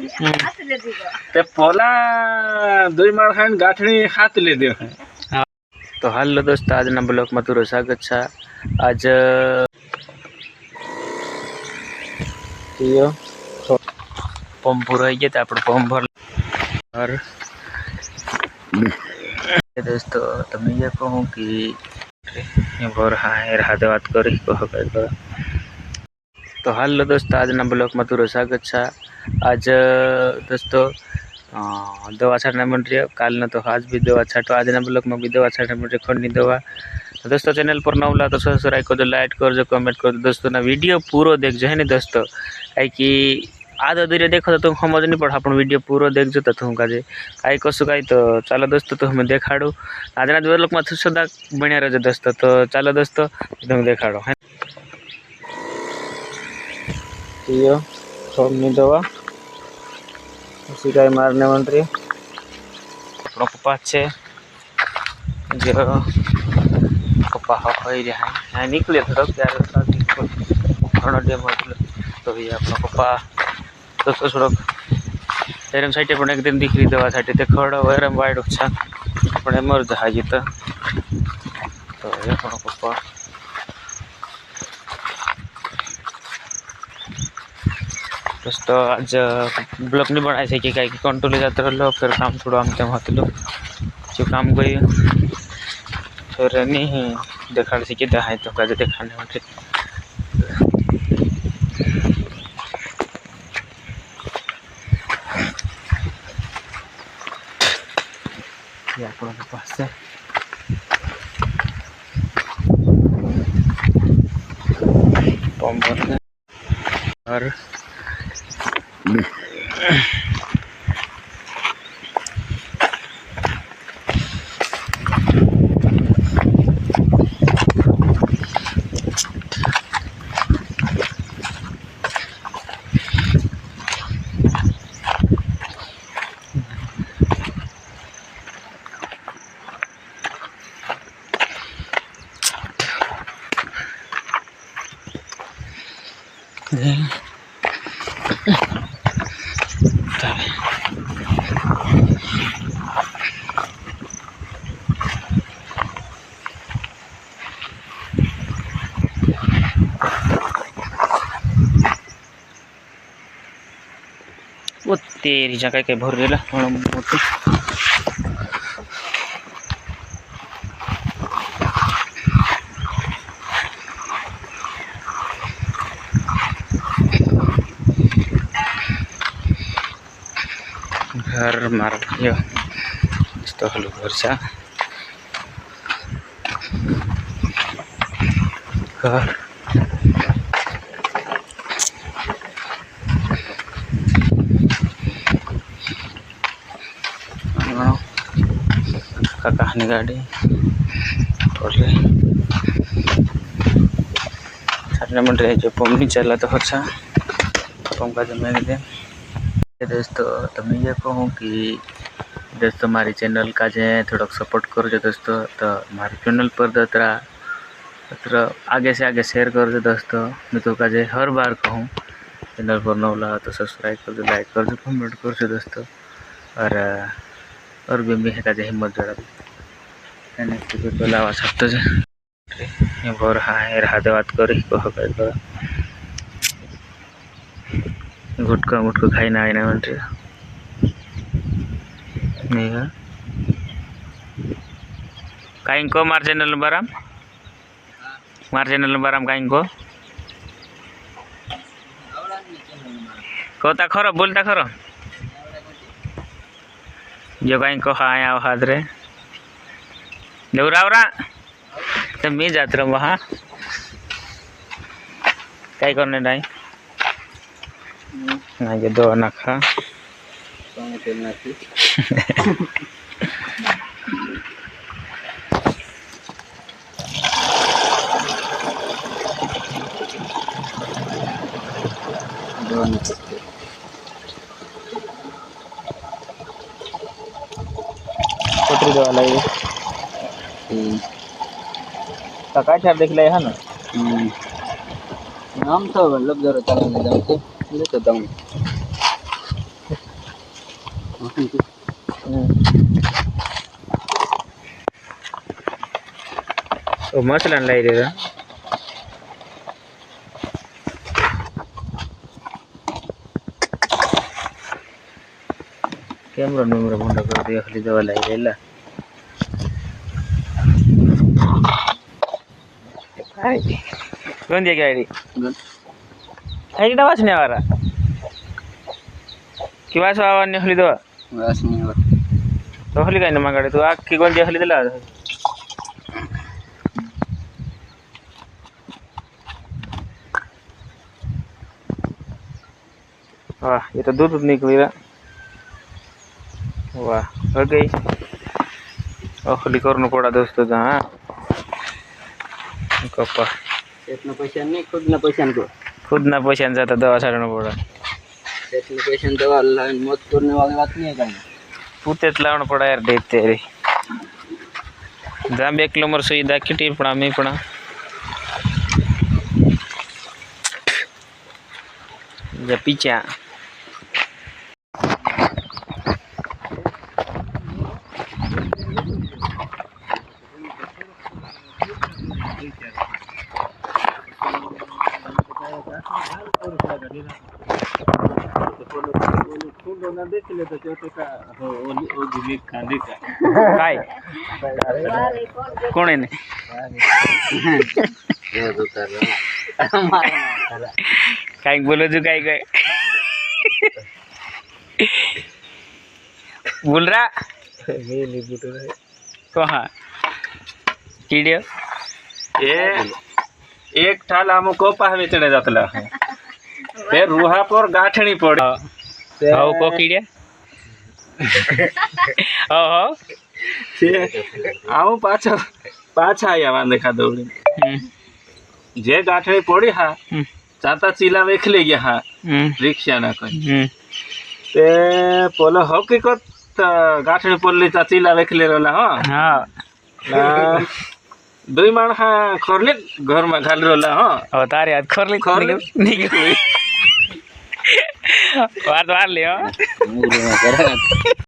ते पोला दुई मार खान गाठणी हाथ ले दे है। तो हेलो दोस्तों, आज ना ब्लॉग में तुरो स्वागत छा। आज पंप पूरा है तो आप पंप भर और दोस्तों तो मैं ये कहूँ कि भर हाँ राधे बात करी कह कर। तो हेलो दोस्तों, आज ना ब्लॉग में तुरो स्वागत छा। आज दोस्तों दवा छाटना मन रही काल न तो आज भी दवा छाटो, आज ना ब्लॉग में भी दवा छाटना मन रही खंडी दवा। तो दोस्तों चैनल पर न होला तो सब्सक्राइब कर दो, लाइक कर दो, कमेंट कर दो दोस्तों ना वीडियो पूरा देख जो है नहीं दोस्तों, कहीं आधा धीरे देखो तो तुम समझ नहीं पड़ा अपन वीडियो पूरा देख जो तो तुम काजे कहीं कसु कहीं। तो चलो दोस्तों तो हमें देखाड़ो आज ना ब्लॉग में सुधा बढ़िया रहे दोस्तों। तो चलो दोस्तों तुम देखाड़ो है दवा सिकाई मारने मन रही अपना पप्पा अच्छे जो पप्पा यहाँ निकले थोड़ा प्यार तो भैया अपना पप्पा दोस्तों सड़क एरम साइड अपन एक दिन दिख रही दवा साइड ते खड़ा हुआ एरम वाइड अच्छा अपने मर जहाज तो ये अपना पप्पा दोस्तों आज ब्लॉग नहीं बनाए थे कि कहीं कंट्रोल जाते रहो फिर काम थोड़ा हम तम हतलो जो काम गई फिर नहीं देखा सीखे दहाई तो क्या देखाने वाले पास से पंप और वो तेरी जगह के भर गेला मोटी घर मार यो तो हलो घर सा घर कहानी गाड़ी छाटने मन रहे जो पंप नहीं चला तो अच्छा पंप का जमे दे दोस्तों। तो मैं ये कहूँ कि दोस्तों हमारी चैनल का जो थोड़ा सपोर्ट करो जो दोस्तों। तो हमारे चैनल पर तो आगे से आगे शेयर कर दो दोस्तों। मैं तो का हर बार कहूँ चैनल पर न होला तो सब्सक्राइब कर दो, लाइक कर दो, कमेंट कर दो दोस्तों। और भी है का हिम्मत जोड़ा तो लावा सकते भर हाँ राधे बात करी कह कर गुटका मुटका खाई ना आईना मन नहीं कहीं को मार चैनल बाराम कहीं को कहता खरो बोलता खरो जो कहीं को हाँ हाथ रे देवरा तो मैं जात रहा वहाँ कहीं करने नहीं ना ये दो ना खा छोटी दवा लगी काका चार देख ले है ना नाम तो मतलब जरा चला ले जाओ ले तो दम मसला लाई रे कैमरा नूमरा बंद कर दिया खाली दवा लाई रे कौन दिया क्या आईडी आईडी ना वाचने वाला कि वाचवाने खाली दवा वाचने वाला तो खाली काय ना मागाडे तू आखी कोण दिया खाली दिला वाह ये तो दूध निकली रहा वाह हो गई खाली करना पड़ा दोस्तों तो हाँ कप्पा इतना पैसा नहीं खुद ना पैसा जाता दवा सारना पड़ा इतना पैसा दवा मत करने वाली बात नहीं है करना पूतेच लावणं पड़ा यार डेट तेरी जाम 1 किलो मर सुई दाखी टी पण आम्ही पण जा पीछा काय कोण आहे काय बोलो तू काय काय बोल रहा कहाँ कीड़िया ये एक ठाल आमको पाहवे चढ़े जातला फिर रूहा पर गाठणी पड़ी हाउ को कीड़िया हो आऊ पाछा पाछा आया मान देखा दौड़ी जे गाठणी पड़ी हा चाता चीला वेखले गया हा रिक्शा ना कोई ते पोलो हकीकत गाठणी पड़ली ता चीला वेखले रहला हाँ दुई माणसा खोरले घर में घाल रहला हो तारे हाथ खोरली निकल वार लियो